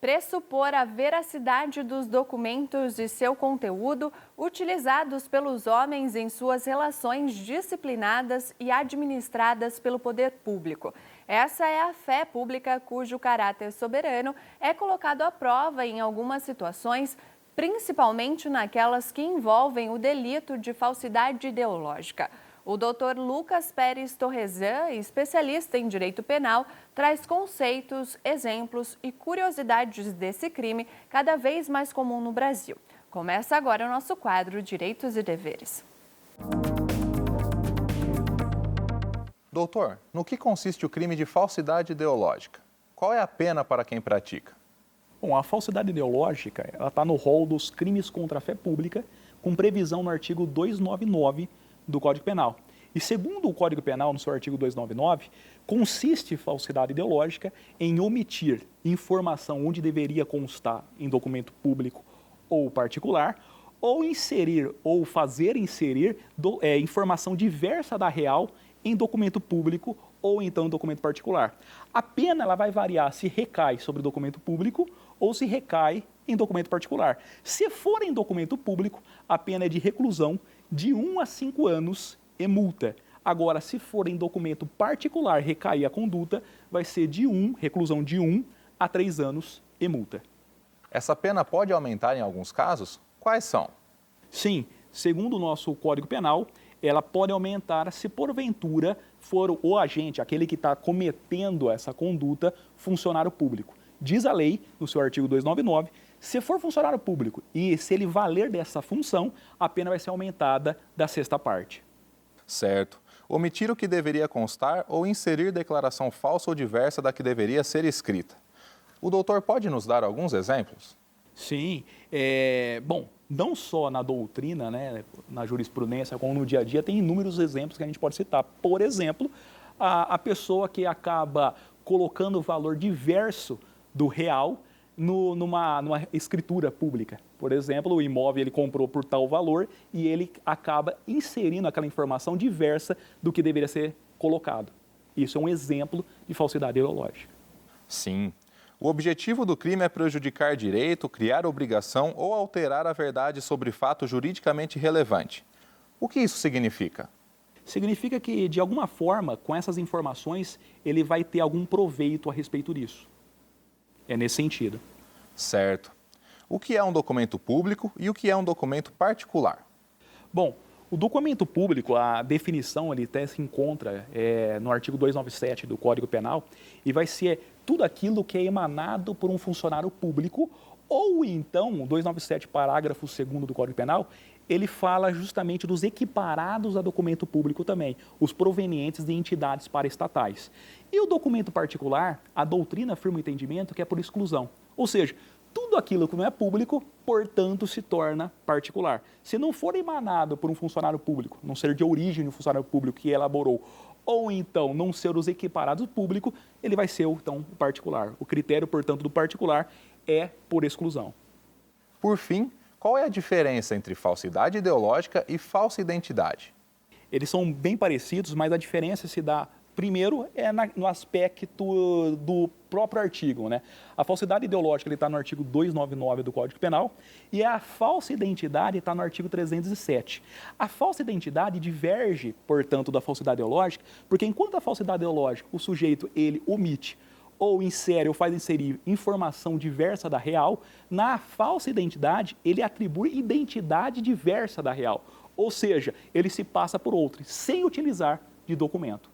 Pressupor a veracidade dos documentos e seu conteúdo utilizados pelos homens em suas relações disciplinadas e administradas pelo poder público. Essa é a fé pública cujo caráter soberano é colocado à prova em algumas situações, principalmente naquelas que envolvem o delito de falsidade ideológica. O Dr. Lucas Pérez Torresan, especialista em direito penal, traz conceitos, exemplos e curiosidades desse crime cada vez mais comum no Brasil. Começa agora o nosso quadro Direitos e Deveres. Doutor, no que consiste o crime de falsidade ideológica? Qual é a pena para quem pratica? Bom, a falsidade ideológica está no rol dos crimes contra a fé pública, com previsão no artigo 299 do Código Penal. E segundo o Código Penal, no seu artigo 299, consiste falsidade ideológica em omitir informação onde deveria constar em documento público ou particular, ou inserir ou fazer inserir informação diversa da real em documento público ou então em documento particular. A pena ela vai variar se recai sobre o documento público ou se recai em documento particular. Se for em documento público, a pena é de reclusão de 1 a 5 anos e multa. Agora, se for em documento particular recair a conduta, vai ser reclusão de 1 a 3 anos e multa. Essa pena pode aumentar em alguns casos? Quais são? Sim, segundo o nosso Código Penal, ela pode aumentar se porventura for o agente, aquele que está cometendo essa conduta, funcionário público. Diz a lei, no seu artigo 299, se for funcionário público e se ele valer dessa função, a pena vai ser aumentada da sexta parte. Certo. Omitir o que deveria constar ou inserir declaração falsa ou diversa da que deveria ser escrita. O doutor pode nos dar alguns exemplos? Sim. Bom, não só na doutrina, né, na jurisprudência, como no dia a dia, tem inúmeros exemplos que a gente pode citar. Por exemplo, a pessoa que acaba colocando valor diverso do real numa escritura pública. Por exemplo, o imóvel ele comprou por tal valor e ele acaba inserindo aquela informação diversa do que deveria ser colocado. Isso é um exemplo de falsidade ideológica. Sim. O objetivo do crime é prejudicar direito, criar obrigação ou alterar a verdade sobre fato juridicamente relevante. O que isso significa? Significa que, de alguma forma, com essas informações, ele vai ter algum proveito a respeito disso. É nesse sentido. Certo. O que é um documento público e o que é um documento particular? Bom, o documento público, a definição ele até se encontra no artigo 297 do Código Penal e vai ser tudo aquilo que é emanado por um funcionário público ou então, o 297 parágrafo 2º do Código Penal, ele fala justamente dos equiparados a documento público também, os provenientes de entidades paraestatais. E o documento particular, a doutrina afirma o entendimento que é por exclusão. Ou seja, tudo aquilo que não é público, portanto, se torna particular. Se não for emanado por um funcionário público, não ser de origem do funcionário público que elaborou, ou então não ser os equiparados público, ele vai ser, então, o particular. O critério, portanto, do particular é por exclusão. Por fim, qual é a diferença entre falsidade ideológica e falsa identidade? Eles são bem parecidos, mas a diferença se dá, primeiro, no aspecto do próprio artigo, né? A falsidade ideológica está no artigo 299 do Código Penal e a falsa identidade está no artigo 307. A falsa identidade diverge, portanto, da falsidade ideológica, porque enquanto a falsidade ideológica, o sujeito, ele omite ou insere ou faz inserir informação diversa da real, na falsa identidade, ele atribui identidade diversa da real. Ou seja, ele se passa por outro, sem utilizar de documento.